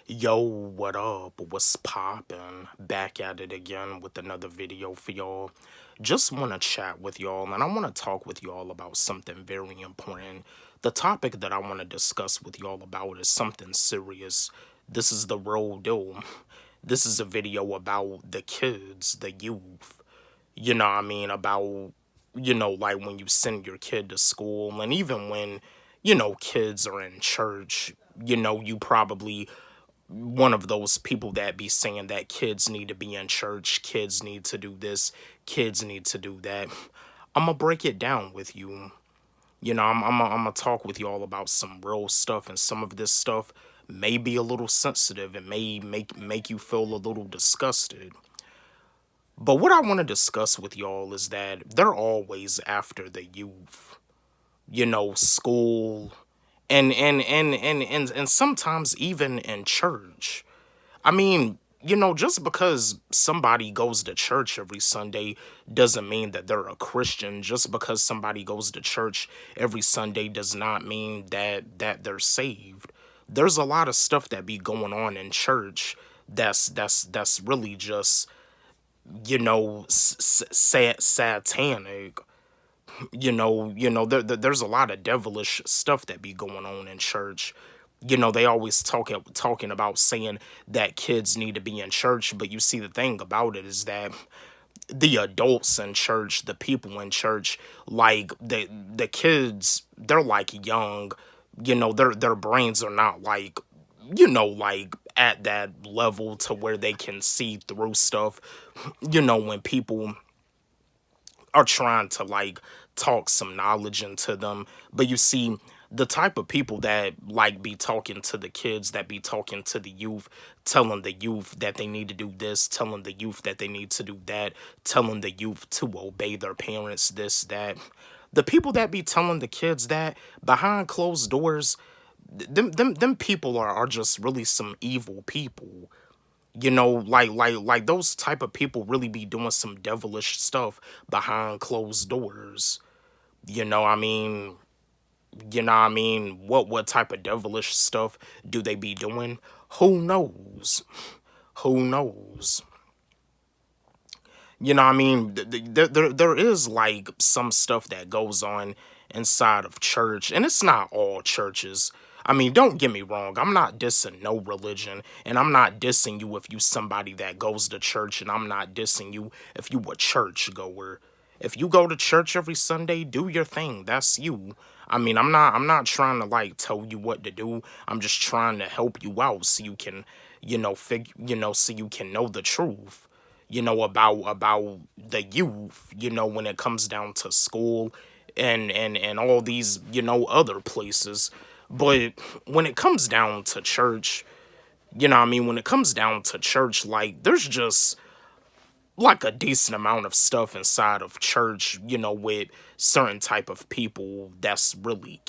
Yo, what up? What's poppin'? Back at it again with another video for y'all. Just want to chat with y'all and I want to talk with y'all about something very important. The topic that I want to discuss with y'all about is something serious. This is the real deal. This is a video about the kids, the youth. About, like when you send your kid to school and even when, kids are in church, you probably one of those people that be saying that kids need to be in church, kids need to do this, kids need to do that. I'm gonna break it down with you. I'm gonna talk with you all about some real stuff, and some of this stuff may be a little sensitive. It may make you feel a little disgusted. But what I want to discuss with y'all is that they're always after the youth. School, and sometimes even in church. I mean, just because somebody goes to church every Sunday doesn't mean that they're a Christian. Just because somebody goes to church every Sunday does not mean that they're saved. There's a lot of stuff that be going on in church that's really just satanic. There's a lot of devilish stuff that be going on in church. They always talking about saying that kids need to be in church, but you see the thing about it is that the adults in church, the people in church, like the kids, they're like young. Their brains are not like like at that level to where they can see through stuff. When people are trying to like talk some knowledge into them. But you see, the type of people that like be talking to the kids, that be talking to the youth, telling the youth that they need to do this, telling the youth that they need to do that, telling the youth to obey their parents, this, that. The people that be telling the kids that behind closed doors, them people are just really some evil people. Like those type of people really be doing some devilish stuff behind closed doors. You know what I mean? What type of devilish stuff do they be doing? Who knows? Who knows? There is like some stuff that goes on inside of church, and it's not all churches. I mean, don't get me wrong, I'm not dissing no religion, and I'm not dissing you if you somebody that goes to church, and I'm not dissing you if you a church goer. If you go to church every Sunday, do your thing. That's you. I mean, I'm not trying to like tell you what to do. I'm just trying to help you out so you can, so you can know the truth, about the youth, when it comes down to school and all these, other places. But when it comes down to church, when it comes down to church, like there's just like a decent amount of stuff inside of church, with certain type of people that's really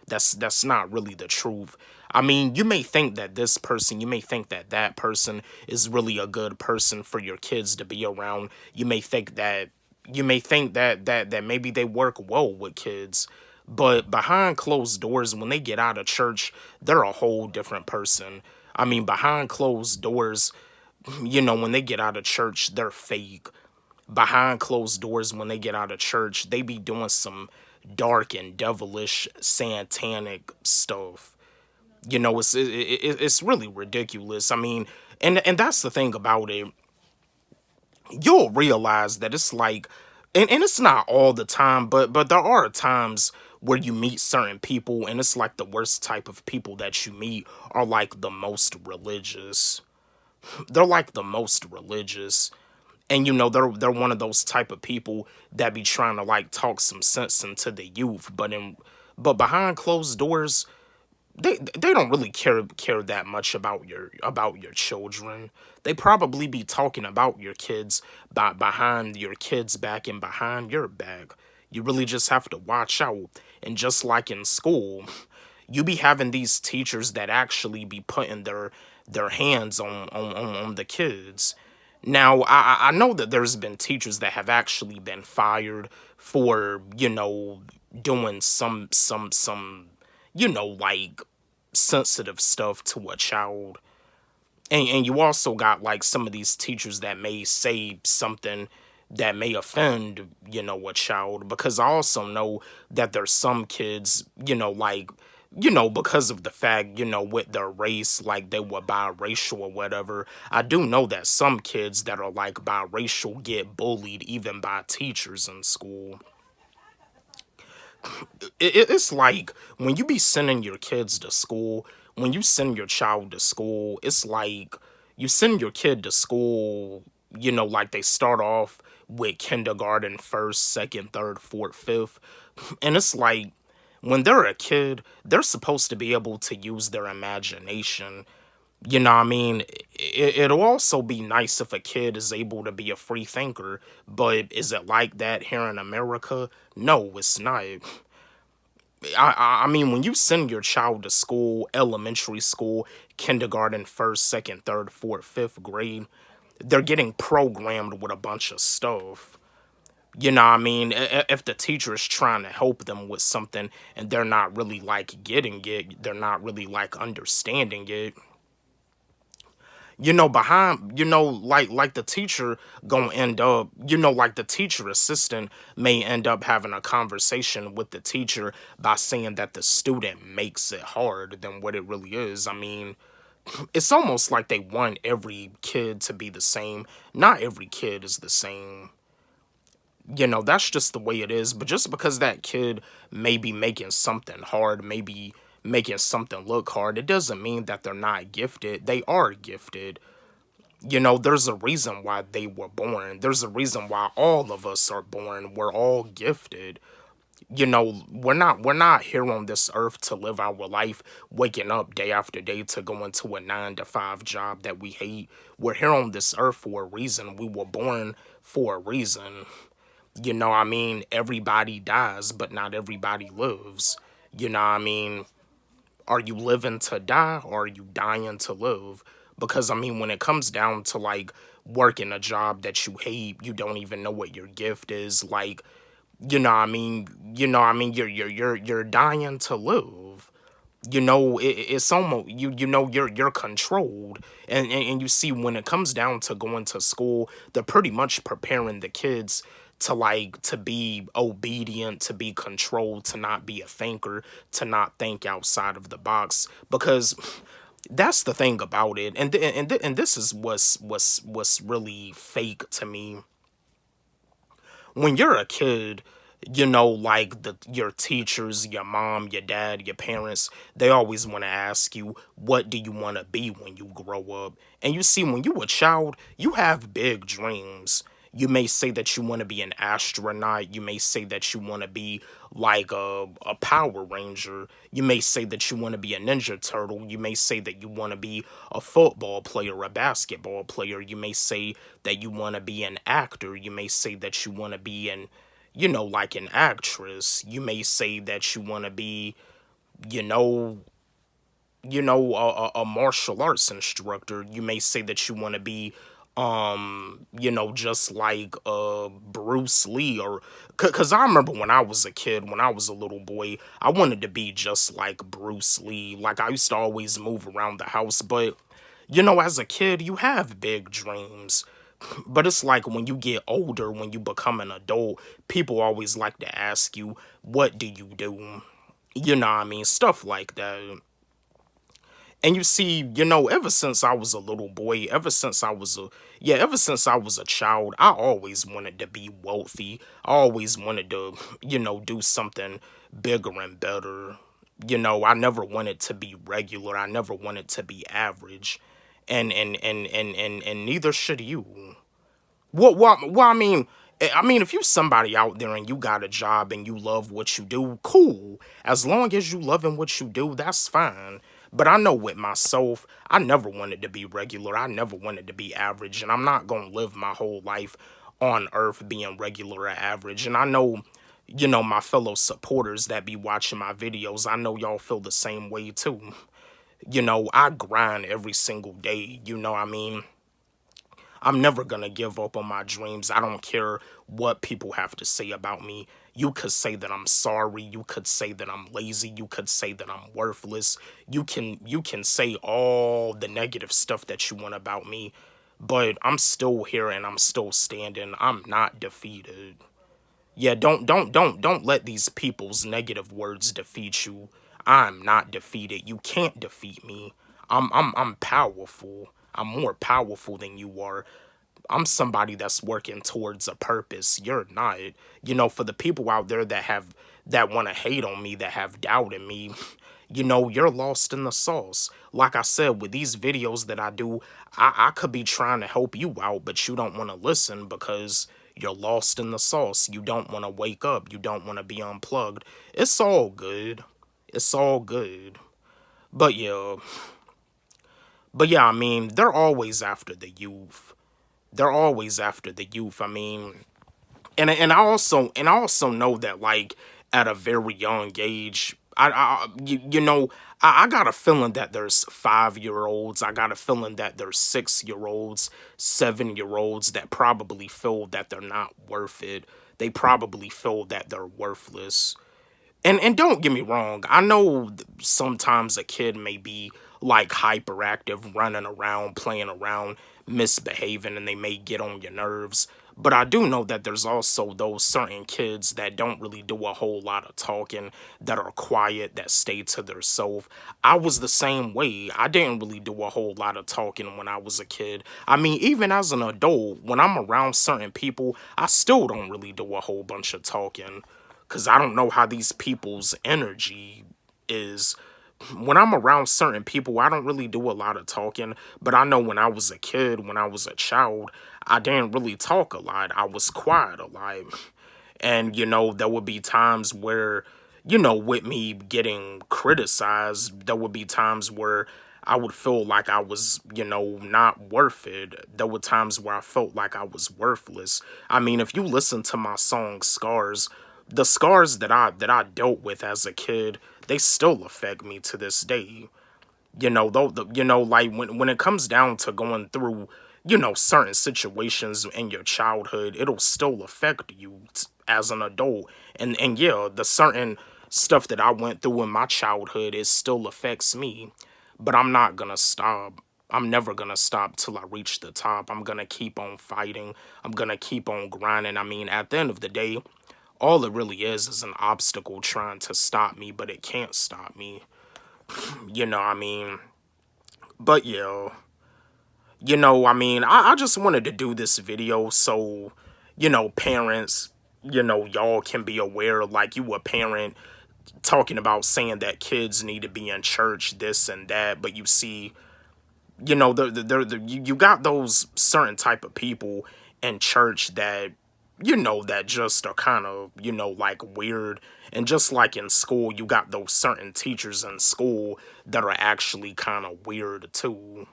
that's not really the truth. I mean, you may think that this person, you may think that that person is really a good person for your kids to be around. You may think that maybe they work well with kids. But behind closed doors, when they get out of church, they're a whole different person. I mean, behind closed doors, when they get out of church, they're fake. Behind closed doors, when they get out of church, they be doing some dark and devilish, satanic stuff. It's really ridiculous. I mean, and that's the thing about it. You'll realize that it's like, and it's not all the time, but there are times where you meet certain people, and it's like the worst type of people that you meet are like the most religious. They're like the most religious, and they're one of those type of people that be trying to like talk some sense into the youth, but behind closed doors, they don't really care that much about your children. They probably be talking about your kids behind your kids back and behind your back. You really just have to watch out. And just like in school, you be having these teachers that actually be putting their hands on the kids. Now, I know that there's been teachers that have actually been fired for, doing some like sensitive stuff to a child. And you also got like some of these teachers that may say something that may offend, a child, because I also know that there's some kids, like, because of the fact, with their race, like they were biracial or whatever. I do know that some kids that are like biracial get bullied even by teachers in school. It's like when you be sending your kids to school, when you send your child to school, it's like you send your kid to school, like they start off with kindergarten, first, second, third, fourth, fifth. And it's like when they're a kid, they're supposed to be able to use their imagination. You know what I mean? It'll also be nice if a kid is able to be a free thinker, but is it like that here in America? No, it's not. I mean, when you send your child to school, elementary school, kindergarten, first, second, third, fourth, fifth grade, they're getting programmed with a bunch of stuff. You know what I mean? If the teacher is trying to help them with something and they're not really like getting it, they're not really like understanding it, behind, like the teacher gonna end up, like the teacher assistant may end up having a conversation with the teacher by saying that the student makes it harder than what it really is. I mean, it's almost like they want every kid to be the same. Not every kid is the same. That's just the way it is. But just because that kid may be making something hard, maybe making something look hard, it doesn't mean that they're not gifted. They are gifted. There's a reason why they were born. There's a reason why all of us are born. We're all gifted. We're not here on this earth to live our life waking up day after day to go into a 9 to 5 job that we hate. We're here on this earth for a reason. We were born for a reason. I mean, everybody dies, but not everybody lives. I mean, are you living to die or are you dying to live? Because I mean, when it comes down to like working a job that you hate, you don't even know what your gift is. Like, you're dying to live. It's almost you're controlled, and you see when it comes down to going to school, they're pretty much preparing the kids to be obedient, to be controlled, to not be a thinker, to not think outside of the box, because that's the thing about it. And this is what's really fake to me. When you're a kid, like your teachers, your mom, your dad, your parents, they always want to ask you, what do you want to be when you grow up? And you see, when you a child, you have big dreams. You may say that you want to be an astronaut. You may say that you want to be like a Power Ranger. You may say that you want to be a Ninja Turtle. You may say that you want to be a football player, a basketball player. You may say that you want to be an actor. You may say that you want to be like an actress. You may say that you want to be, you know, a martial arts instructor. You may say that you want to be just like Bruce Lee, or cuz I remember when I was a kid, when I was a little boy, I wanted to be just like Bruce Lee. Like I used to always move around the house, but as a kid, you have big dreams. But it's like when you get older, when you become an adult, people always like to ask you, what do you do? You know what I mean? Stuff like that. And you see, ever since I was a little boy, ever since I was a child, I always wanted to be wealthy. I always wanted to, do something bigger and better. I never wanted to be regular. I never wanted to be average. And neither should you. I mean, if you somebody out there and you got a job and you love what you do, cool. As long as you loving what you do, that's fine. But I know with myself, I never wanted to be regular. I never wanted to be average, and I'm not gonna live my whole life on earth being regular or average. And I know, my fellow supporters that be watching my videos, I know y'all feel the same way too. I grind every single day, I mean? I'm never gonna give up on my dreams. I don't care what people have to say about me. You could say that I'm sorry, you could say that I'm lazy, you could say that I'm worthless. You can say all the negative stuff that you want about me, but I'm still here and I'm still standing. I'm not defeated. Yeah, don't let these people's negative words defeat you. I'm not defeated. You can't defeat me. I'm powerful. I'm more powerful than you are. I'm somebody that's working towards a purpose. You're not. For the people out there that want to hate on me, that have doubt in me, you're lost in the sauce. Like I said, with these videos that I do, I could be trying to help you out, but you don't want to listen because you're lost in the sauce. You don't want to wake up. You don't want to be unplugged. It's all good. It's all good. But yeah. But yeah, I mean, they're always after the youth. They're always after the youth. I mean, and I also know that, like, at a very young age, I got a feeling that there's 5-year-olds. I got a feeling that there's 6-year-olds, 7-year-olds that probably feel that they're not worth it. They probably feel that they're worthless. And don't get me wrong, I know sometimes a kid may be like hyperactive, running around, playing around, misbehaving, and they may get on your nerves. But I do know that there's also those certain kids that don't really do a whole lot of talking, that are quiet, that stay to their self. I was the same way. I didn't really do a whole lot of talking when I was a kid. I mean, even as an adult, when I'm around certain people, I still don't really do a whole bunch of talking. Because I don't know how these people's energy is. When I'm around certain people, I don't really do a lot of talking. But I know when I was a kid, when I was a child, I didn't really talk a lot. I was quiet a lot. And, there would be times where, with me getting criticized, there would be times where I would feel like I was, not worth it. There were times where I felt like I was worthless. I mean, if you listen to my song Scars, the scars that I dealt with as a kid, they still affect me to this day. Though like when it comes down to going through, certain situations in your childhood, it'll still affect you as an adult. And yeah, the certain stuff that I went through in my childhood, it still affects me. But I'm not gonna stop. I'm never gonna stop till I reach the top. I'm gonna keep on fighting. I'm gonna keep on grinding. I mean, at the end of the day, all it really is an obstacle trying to stop me, but it can't stop me. I mean, but yeah, I mean, I just wanted to do this video so, parents, y'all can be aware, like, you a parent talking about saying that kids need to be in church, this and that, but you see, you got those certain type of people in church that, that just are kind of, like, weird. And just like in school, you got those certain teachers in school that are actually kind of weird too.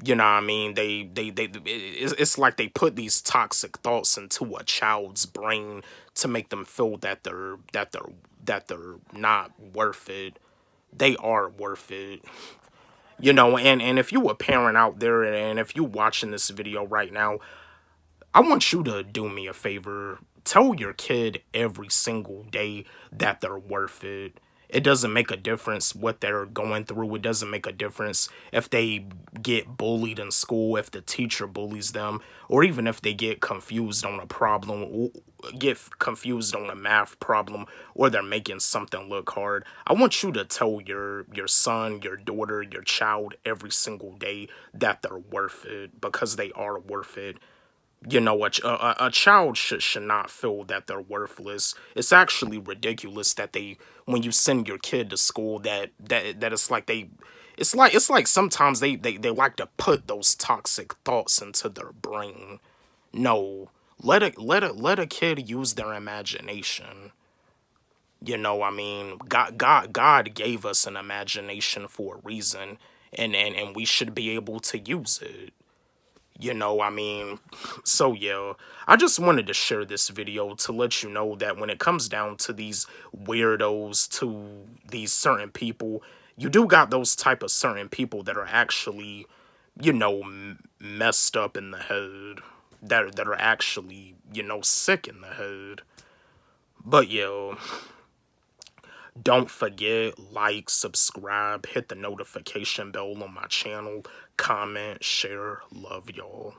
You know what I mean? It's like they put these toxic thoughts into a child's brain to make them feel that they're not worth it. They are worth it. And if you a parent out there, and if you watching this video right now, I want you to do me a favor. Tell your kid every single day that they're worth it. It doesn't make a difference what they're going through. It doesn't make a difference if they get bullied in school, if the teacher bullies them, or even if they get confused on a problem, get confused on a math problem, or they're making something look hard. I want you to tell your son, your daughter, your child every single day that they're worth it, because they are worth it. A child should not feel that they're worthless. It's actually ridiculous that when you send your kid to school, that it's like sometimes they like to put those toxic thoughts into their brain. No, let a kid use their imagination. I mean, God gave us an imagination for a reason, and we should be able to use it. I mean, so yeah, I just wanted to share this video to let you know that when it comes down to these weirdos, to these certain people, you do got those type of certain people that are actually, messed up in the head, that are actually, sick in the head. But yo, don't forget, like, subscribe, hit the notification bell on my channel, comment, share, love y'all.